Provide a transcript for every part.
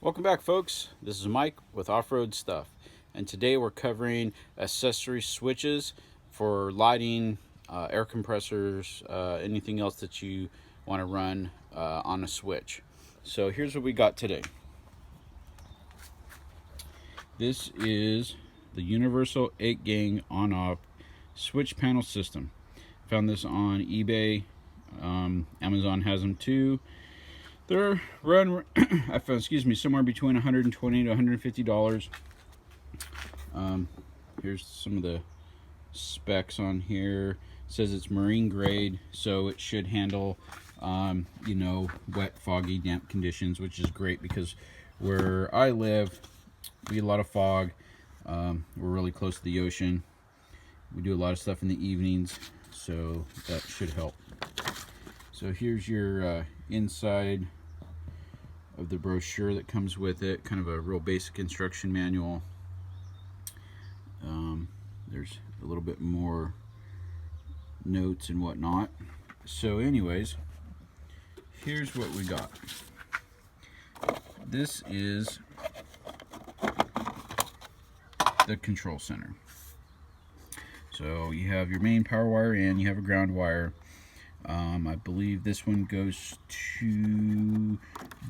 Welcome back, folks. This is Mike with Off-Road Stuff, and today we're covering accessory switches for lighting, air compressors, anything else that you want to run on a switch. So here's what we got today. This is the universal 8-gang on-off switch panel system. Found this on eBay. Amazon has them too. They're run, I found, somewhere between $120 to $150. Here's some of the specs on here. It says it's marine grade, so it should handle, wet, foggy, damp conditions, which is great because where I live, we get a lot of fog. We're really close to the ocean. We do a lot of stuff in the evenings, so that should help. So here's your inside of the brochure that comes with it, kind of a real basic instruction manual. There's a little bit more notes and whatnot. So anyways, here's what we got. This is the control center. So you have your main power wire in, you have a ground wire. I believe this one goes to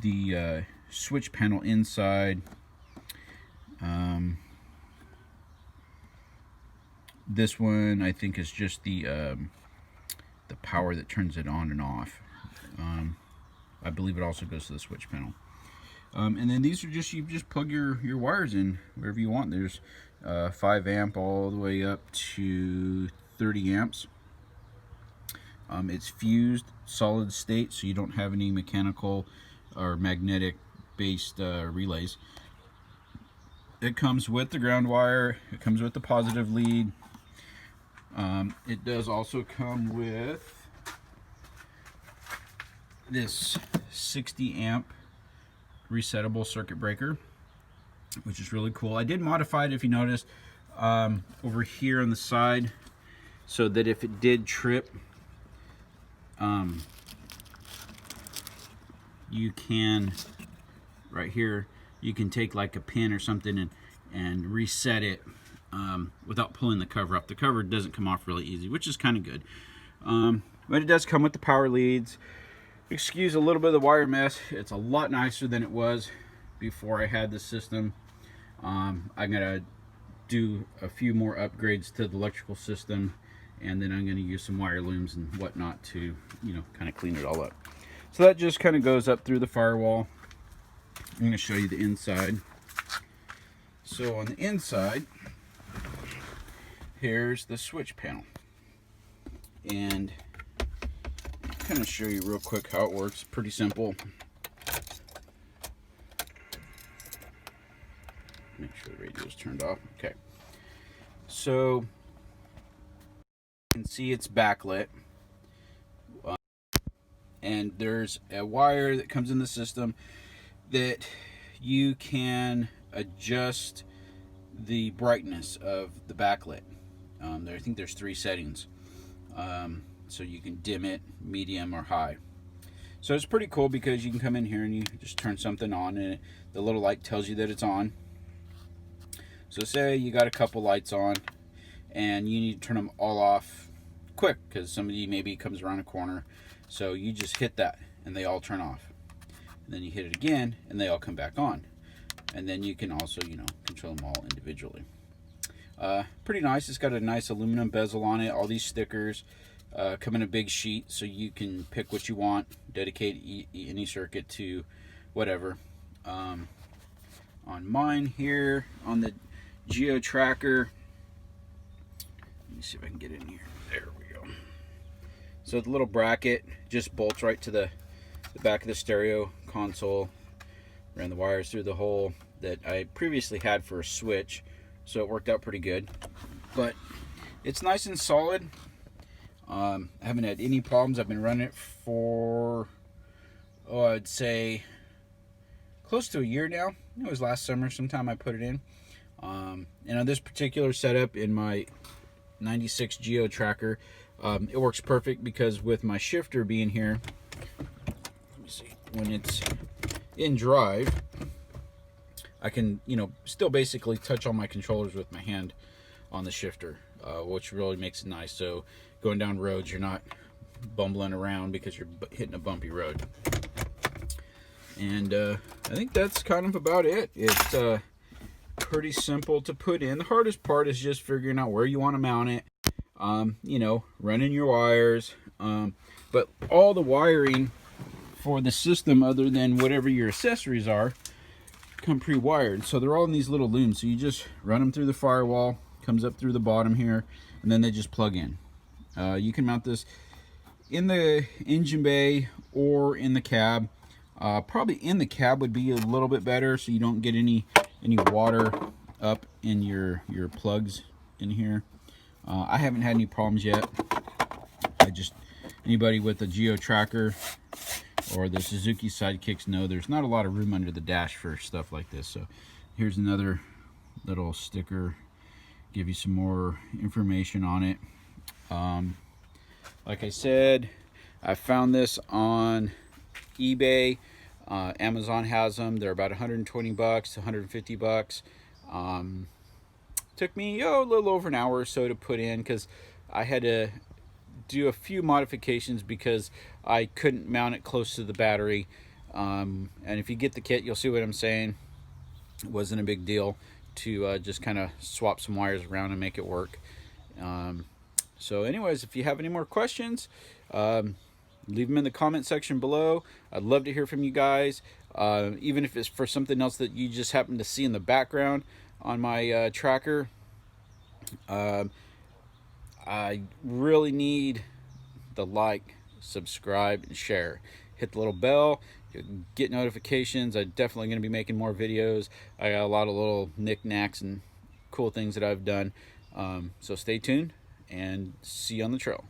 the switch panel inside. This one I think is just the power that turns it on and off. I believe it also goes to the switch panel. And then these are just, you just plug your wires in wherever you want. There's 5 amp all the way up to 30 amps. It's fused solid state, so you don't have any mechanical or magnetic based relays. It comes with the ground wire, it comes with the positive lead. It does also come with this 60 amp resettable circuit breaker, which is really cool. I did modify it, if you noticed, over here on the side, so that if it did trip, you can, right here, you can take like a pin or something and reset it without pulling the cover off. The cover doesn't come off really easy, which is kind of good. But it does come with the power leads. Excuse a little bit of the wire mess. It's a lot nicer than it was before I had the system. I'm gonna do a few more upgrades to the electrical system, and then I'm going to use some wire looms and whatnot to, kind of clean it all up. So that just kind of goes up through the firewall. I'm going to show you the inside. So on the inside, here's the switch panel. And I'll kind of show you real quick how it works. Pretty simple. Make sure the radio's turned off. Okay. So you can see it's backlit, and there's a wire that comes in the system that you can adjust the brightness of the backlit. I think there's 3 settings, so you can dim it, medium, or high. So it's pretty cool because you can come in here and you just turn something on, and the little light tells you that it's on. So say you got a couple lights on and you need to turn them all off quick because somebody maybe comes around a corner, so you just hit that and they all turn off, and then you hit it again and they all come back on, and then you can also control them all individually. Pretty nice. It's got a nice aluminum bezel on it. All these stickers come in a big sheet, so you can pick what you want, dedicate any circuit to whatever. On mine here, on the Geo tracker, let me see if I can get in here. There we go. So the little bracket just bolts right to the back of the stereo console. Ran the wires through the hole that I previously had for a switch, so it worked out pretty good. But it's nice and solid. I haven't had any problems. I've been running it for, I'd say close to a year now. It was last summer sometime I put it in. And on this particular setup in my 96 Geo tracker, it works perfect because with my shifter being here, let me see, when it's in drive, I can, you know, still basically touch all my controllers with my hand on the shifter, which really makes it nice. So going down roads, you're not bumbling around because you're hitting a bumpy road. And I think that's kind of about it. It's pretty simple to put in. The hardest part is just figuring out where you want to mount it. You know, running your wires. But all the wiring for the system, other than whatever your accessories are, come pre-wired. So they're all in these little looms. So you just run them through the firewall, comes up through the bottom here, and then they just plug in. You can mount this in the engine bay or in the cab. Probably in the cab would be a little bit better, so you don't get any water up in your plugs in here. I haven't had any problems yet. Anybody with a Geo tracker or the Suzuki Sidekicks know there's not a lot of room under the dash for stuff like this. So here's another little sticker, give you some more information on it. Like I said, I found this on eBay. Amazon has them. They're about 120 bucks, 150 bucks. Took me a little over an hour or so to put in, because I had to do a few modifications because I couldn't mount it close to the battery. And if you get the kit, you'll see what I'm saying. It wasn't a big deal to just kind of swap some wires around and make it work. So anyways, if you have any more questions, leave them in the comment section below. I'd love to hear from you guys, even if it's for something else that you just happen to see in the background on my tracker. I really need the like, subscribe, and share. Hit the little bell, you get notifications. I'm definitely going to be making more videos. I got a lot of little knickknacks and cool things that I've done. So stay tuned and see you on the trail.